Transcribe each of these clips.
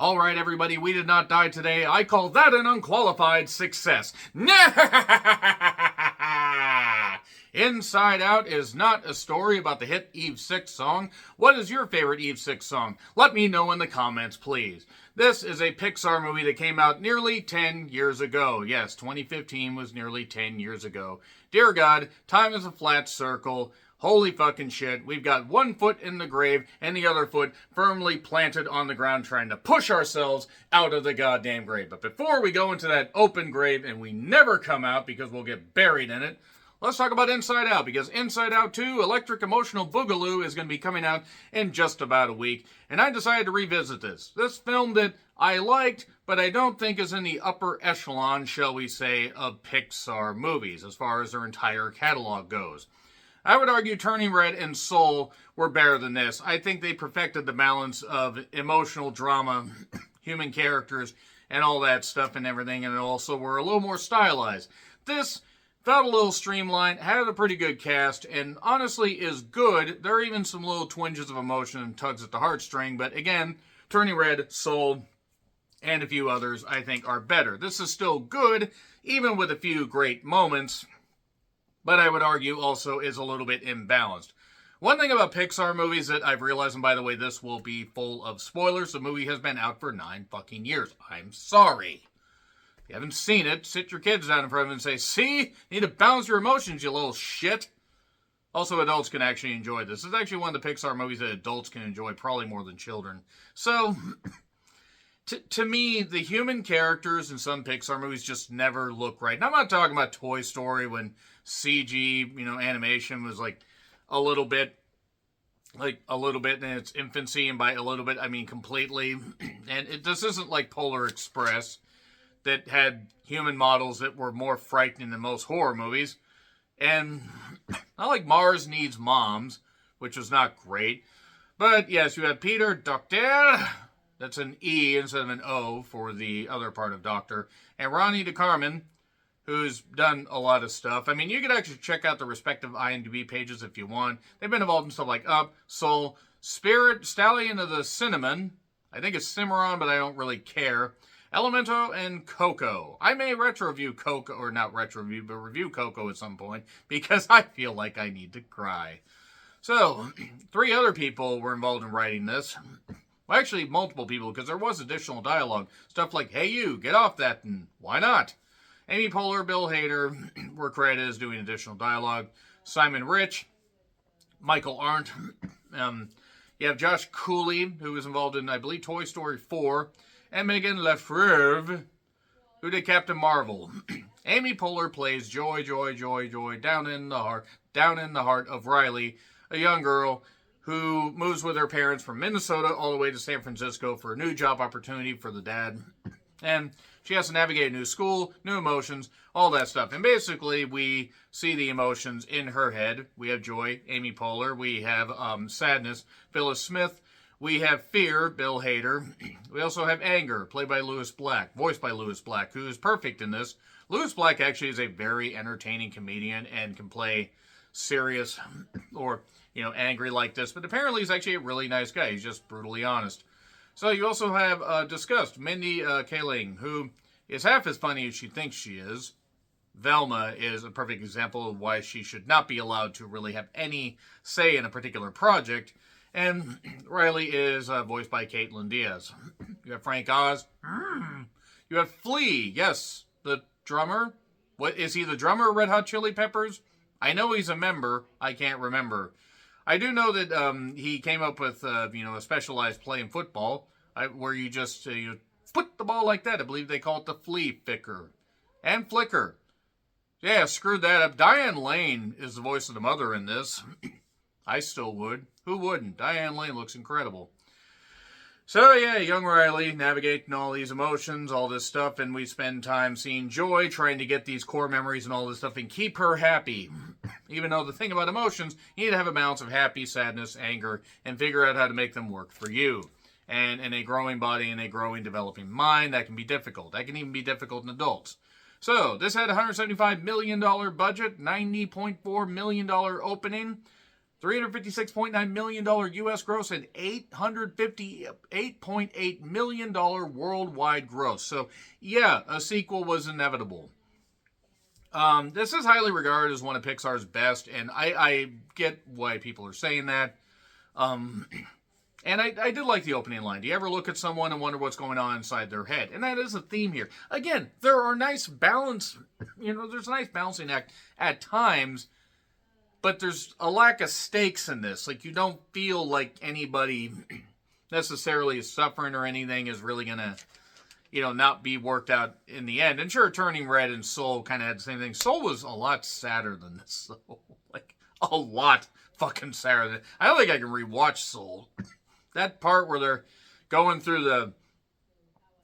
All right, everybody, we did not die today. I call that an unqualified success. Inside Out is not a story about the hit Eve 6 song. What is your favorite Eve 6 song? Let me know in the comments, please. This is a Pixar movie that came out nearly 10 years ago. Yes, 2015 was nearly 10 years ago. Dear God, time is a flat circle. Holy fucking shit, we've got one foot in the grave and the other foot firmly planted on the ground trying to push ourselves out of the goddamn grave. But before we go into that open grave and we never come out because we'll get buried in it, let's talk about Inside Out, because Inside Out 2, Electric Emotional Boogaloo, is going to be coming out in just about a week, and I decided to revisit this. This film that I liked, but I don't think is in the upper echelon, shall we say, of Pixar movies, as far as their entire catalog goes. I would argue Turning Red and Soul were better than this. I think they perfected the balance of emotional drama, human characters, and all that stuff and everything, and also were a little more stylized. This felt a little streamlined, had a pretty good cast, and honestly is good. There are even some little twinges of emotion and tugs at the heartstring, but again, Turning Red, Soul, and a few others I think are better. This is still good, even with a few great moments, but I would argue also is a little bit imbalanced. One thing about Pixar movies that I've realized, and by the way, this will be full of spoilers, the movie has been out for 9 fucking years. I'm sorry. If you haven't seen it, sit your kids down in front of it and say, see, you need to balance your emotions, you little shit. Also, adults can actually enjoy this. This is actually one of the Pixar movies that adults can enjoy, probably more than children. So, to me, the human characters in some Pixar movies just never look right. And I'm not talking about Toy Story when CG, animation was like a little bit in its infancy, and by a little bit, I mean completely. And this isn't like Polar Express that had human models that were more frightening than most horror movies. And not like Mars Needs Moms, which was not great. But yes, you have Peter Docter. That's an E instead of an O for the other part of Doctor. And Ronnie DeCarmen, who's done a lot of stuff. I mean, you could actually check out the respective IMDb pages if you want. They've been involved in stuff like Up, Soul, Spirit, Stallion of the Cinnamon. I think it's Cimarron, but I don't really care. Elemento, and Coco. I may retro-review Coco, or not retro-review, but review Coco at some point, because I feel like I need to cry. So, 3 other people were involved in writing this. Well, actually, multiple people, because there was additional dialogue. Stuff like, hey you, get off that, and why not? Amy Poehler, Bill Hader were credited as doing additional dialogue. Simon Rich, Michael Arndt. You have Josh Cooley, who was involved in, I believe, Toy Story 4. And Megan Lefebvre, who did Captain Marvel. Amy Poehler plays Joy, down in the heart of Riley, a young girl who moves with her parents from Minnesota all the way to San Francisco for a new job opportunity for the dad. And she has to navigate a new school, new emotions, all that stuff. And basically, we see the emotions in her head. We have joy, Amy Poehler. We have sadness, Phyllis Smith. We have fear, Bill Hader. We also have anger, played by Lewis Black, voiced by Lewis Black, who is perfect in this. Lewis Black actually is a very entertaining comedian and can play serious or, angry like this. But apparently he's actually a really nice guy. He's just brutally honest. So you also have Disgust, Mindy Kaling, who is half as funny as she thinks she is. Velma is a perfect example of why she should not be allowed to really have any say in a particular project. And Riley is voiced by Caitlin Diaz. You have Frank Oz. You have Flea. Yes, the drummer. What is he? The drummer of Red Hot Chili Peppers? I know he's a member. I can't remember. I do know that he came up with a specialized play in football where you just put the ball like that. I believe they call it the flea flicker and flicker. Yeah, screwed that up. Diane Lane is the voice of the mother in this. I still would. Who wouldn't? Diane Lane looks incredible. So yeah, young Riley navigating all these emotions, all this stuff, and we spend time seeing Joy trying to get these core memories and all this stuff and keep her happy. Even though the thing about emotions, you need to have a balance of happy, sadness, anger, and figure out how to make them work for you. And in a growing body and a growing, developing mind, that can be difficult. That can even be difficult in adults. So, this had a $175 million budget, $90.4 million opening. $356.9 million U.S. gross and $858.8 million worldwide gross. So, yeah, a sequel was inevitable. This is highly regarded as one of Pixar's best, and I get why people are saying that. And I did like the opening line. Do you ever look at someone and wonder what's going on inside their head? And that is a theme here. Again, there are nice balance, there's a nice balancing act at times, but there's a lack of stakes in this. Like, you don't feel like anybody necessarily is suffering or anything is really going to, not be worked out in the end. And sure, Turning Red and Soul kind of had the same thing. Soul was a lot sadder than this, though. Like, a lot fucking sadder than... I don't think I can rewatch Soul. That part where they're going through the...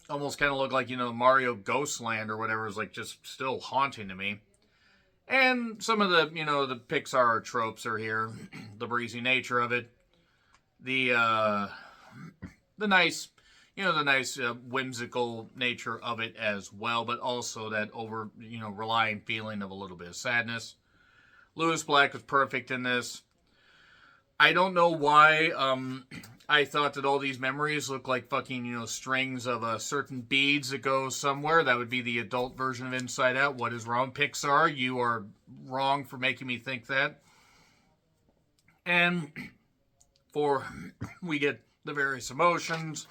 almost kind of look like, Mario Ghostland or whatever is, like, just still haunting to me. And some of the, the Pixar tropes are here. The breezy nature of it. The nice, whimsical nature of it as well. But also that relying feeling of a little bit of sadness. Lewis Black was perfect in this. I don't know why I thought that all these memories look like fucking, strings of certain beads that go somewhere. That would be the adult version of Inside Out. What is wrong, Pixar? You are wrong for making me think that. And we get the various emotions,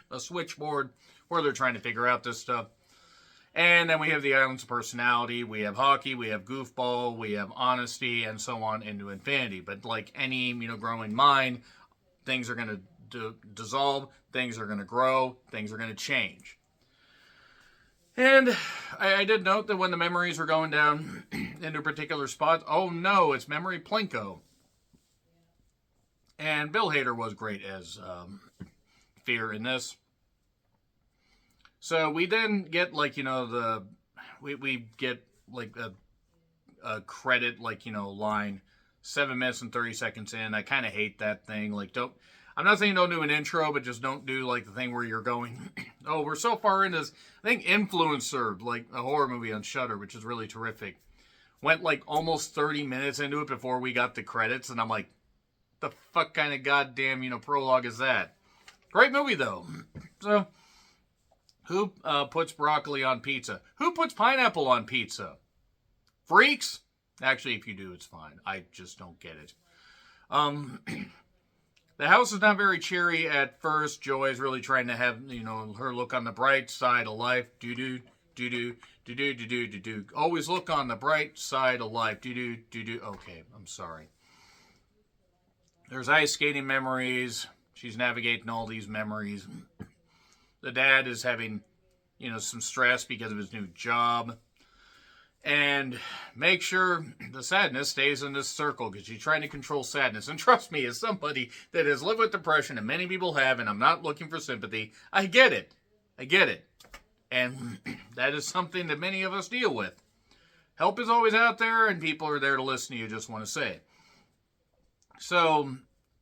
a switchboard where they're trying to figure out this stuff. And then we have the islands of personality, we have hockey, we have goofball, we have honesty, and so on into infinity. But like any, growing mind, things are going to dissolve, things are going to grow, things are going to change. And I did note that when the memories were going down into a particular spot, oh no, it's Memory Plinko. And Bill Hader was great as Fear in this. So we then get we get like a credit line 7 minutes and 30 seconds in. I kind of hate that thing. I'm not saying don't do an intro, but just don't do like the thing where you're going, oh, we're so far into this. I think Influencer, like a horror movie on Shudder, which is really terrific, went like almost 30 minutes into it before we got the credits, and I'm like, the fuck kind of goddamn prologue is that? Great movie though. So. Who puts broccoli on pizza? Who puts pineapple on pizza? Freaks? Actually, if you do, it's fine. I just don't get it. The house is not very cheery at first. Joy is really trying to have, her look on the bright side of life. Do-do, do-do, do-do, do-do, do-do. Always look on the bright side of life. Do-do, do-do. Okay, I'm sorry. There's ice skating memories. She's navigating all these memories. The dad is having, some stress because of his new job. And make sure the sadness stays in this circle because she's trying to control sadness. And trust me, as somebody that has lived with depression, and many people have, and I'm not looking for sympathy, I get it. And that is something that many of us deal with. Help is always out there, and people are there to listen to you, just want to say. So,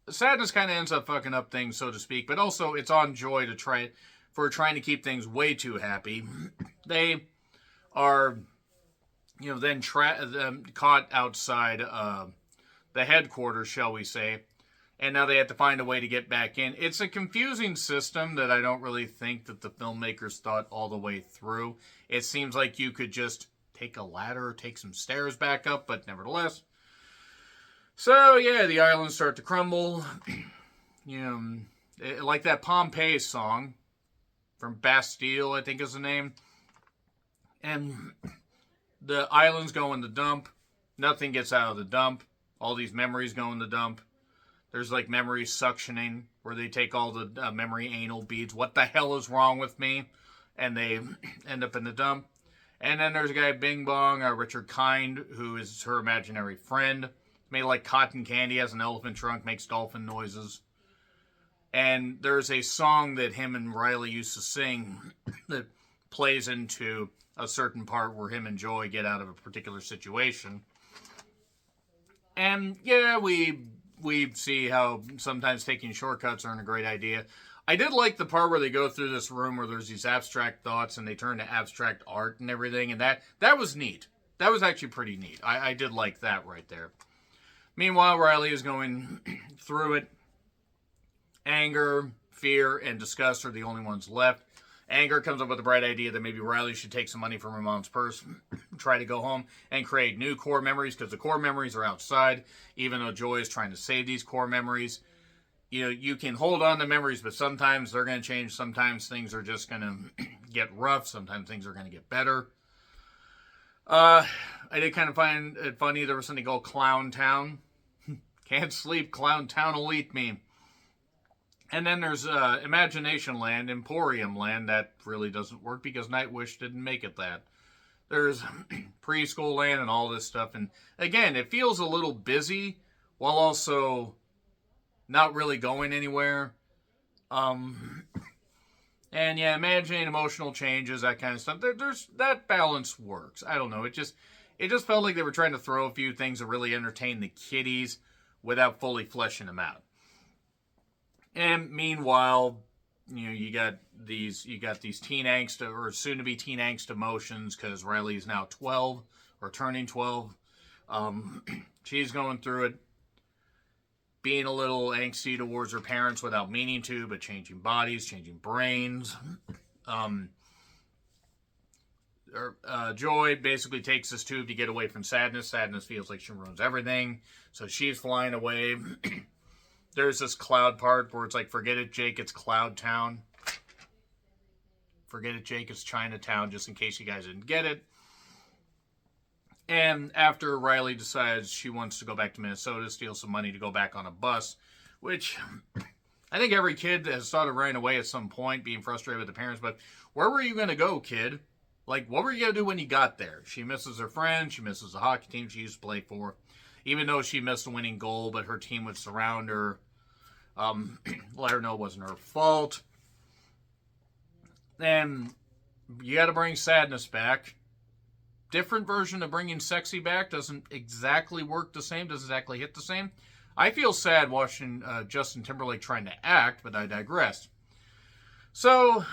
sadness kind of ends up fucking up things, so to speak. But also, it's on Joy trying to keep things way too happy. They are, then caught outside the headquarters, shall we say, and now they have to find a way to get back in. It's a confusing system that I don't really think that the filmmakers thought all the way through. It seems like you could just take a ladder or take some stairs back up, but nevertheless. So, yeah, the islands start to crumble. Like that Pompeii song from Bastille, I think is the name. And the islands go in the dump. Nothing gets out of the dump. All these memories go in the dump. There's like memory suctioning where they take all the memory anal beads. What the hell is wrong with me? And they end up in the dump. And then there's a guy, Bing Bong, Richard Kind, who is her imaginary friend. Made like cotton candy, has an elephant trunk, makes dolphin noises. And there's a song that him and Riley used to sing that plays into a certain part where him and Joy get out of a particular situation. And yeah, we see how sometimes taking shortcuts aren't a great idea. I did like the part where they go through this room where there's these abstract thoughts and they turn to abstract art and everything. And that was neat. That was actually pretty neat. I did like that right there. Meanwhile, Riley is going through it. Anger, fear, and disgust are the only ones left. Anger comes up with the bright idea that maybe Riley should take some money from her mom's purse, try to go home, and create new core memories, because the core memories are outside, even though Joy is trying to save these core memories. You know, you can hold on to memories, but sometimes they're going to change. Sometimes things are just going to get rough. Sometimes things are going to get better. I did kind of find it funny. There was something called Clown Town. Can't sleep, Clown Town will eat me. And then there's Imagination Land, Emporium Land. That really doesn't work because Nightwish didn't make it that. There's Preschool Land and all this stuff. And again, it feels a little busy while also not really going anywhere. And yeah, imagining emotional changes, that kind of stuff. There's that balance works. I don't know. It just felt like they were trying to throw a few things to really entertain the kiddies without fully fleshing them out. And meanwhile, you know, you got these teen angst, or soon to be teen angst emotions, because Riley is now 12 or turning 12. She's going through it, being a little angsty towards her parents without meaning to, but changing bodies, changing brains. Joy basically takes this tube to get away from Sadness. Sadness feels like she ruins everything, so she's flying away. There's this cloud part where it's like, forget it, Jake, it's Cloud Town. Forget it, Jake, it's Chinatown, just in case you guys didn't get it. And after Riley decides she wants to go back to Minnesota, steal some money to go back on a bus, which I think every kid has thought of running away at some point, being frustrated with the parents, but where were you going to go, kid? Like, what were you going to do when you got there? She misses her friends, she misses the hockey team she used to play for. Even though she missed a winning goal, but her team would surround her, let her know it wasn't her fault. And you got to bring Sadness back. Different version of bringing Sexy back doesn't exactly work the same, doesn't exactly hit the same. I feel sad watching Justin Timberlake trying to act, but I digress. So,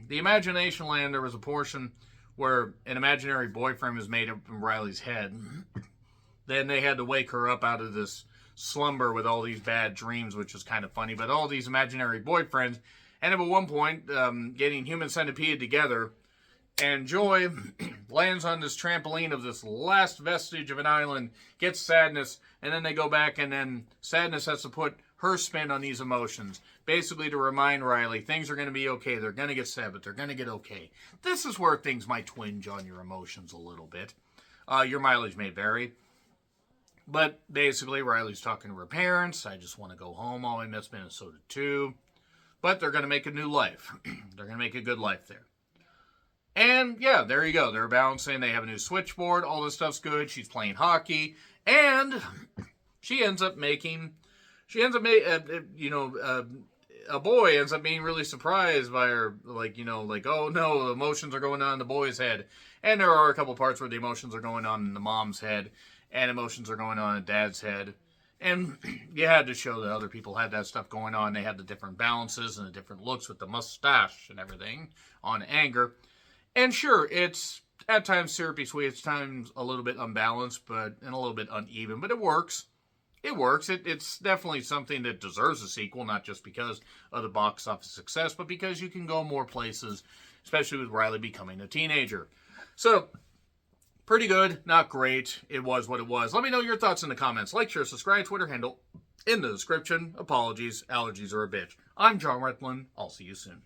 the Imagination Land, there was a portion where an imaginary boyfriend was made up in Riley's head. Then they had to wake her up out of this slumber with all these bad dreams, which was kind of funny. But all these imaginary boyfriends end up at one point getting Human Centipede together. And Joy lands on this trampoline of this last vestige of an island, gets Sadness, and then they go back, and then Sadness has to put her spin on these emotions. Basically to remind Riley, things are going to be okay. They're going to get sad, but they're going to get okay. This is where things might twinge on your emotions a little bit. Your mileage may vary. But basically, Riley's talking to her parents. I just want to go home. Oh, I miss Minnesota too. But they're going to make a new life. They're going to make a good life there. And yeah, there you go. They're balancing. They have a new switchboard. All this stuff's good. She's playing hockey. And she ends up making, a boy ends up being really surprised by her. Like, oh no, the emotions are going on in the boy's head. And there are a couple parts where the emotions are going on in the mom's head. And emotions are going on in Dad's head. And you had to show that other people had that stuff going on. They had the different balances and the different looks with the mustache and everything on anger. And sure, it's at times syrupy sweet, it's times a little bit unbalanced, and a little bit uneven. But it works. It works. It's definitely something that deserves a sequel, not just because of the box office success, but because you can go more places, especially with Riley becoming a teenager. So, pretty good, not great. It was what it was. Let me know your thoughts in the comments. Like, share, subscribe, Twitter handle in the description. Apologies, allergies are a bitch. I'm John Retlin. I'll see you soon.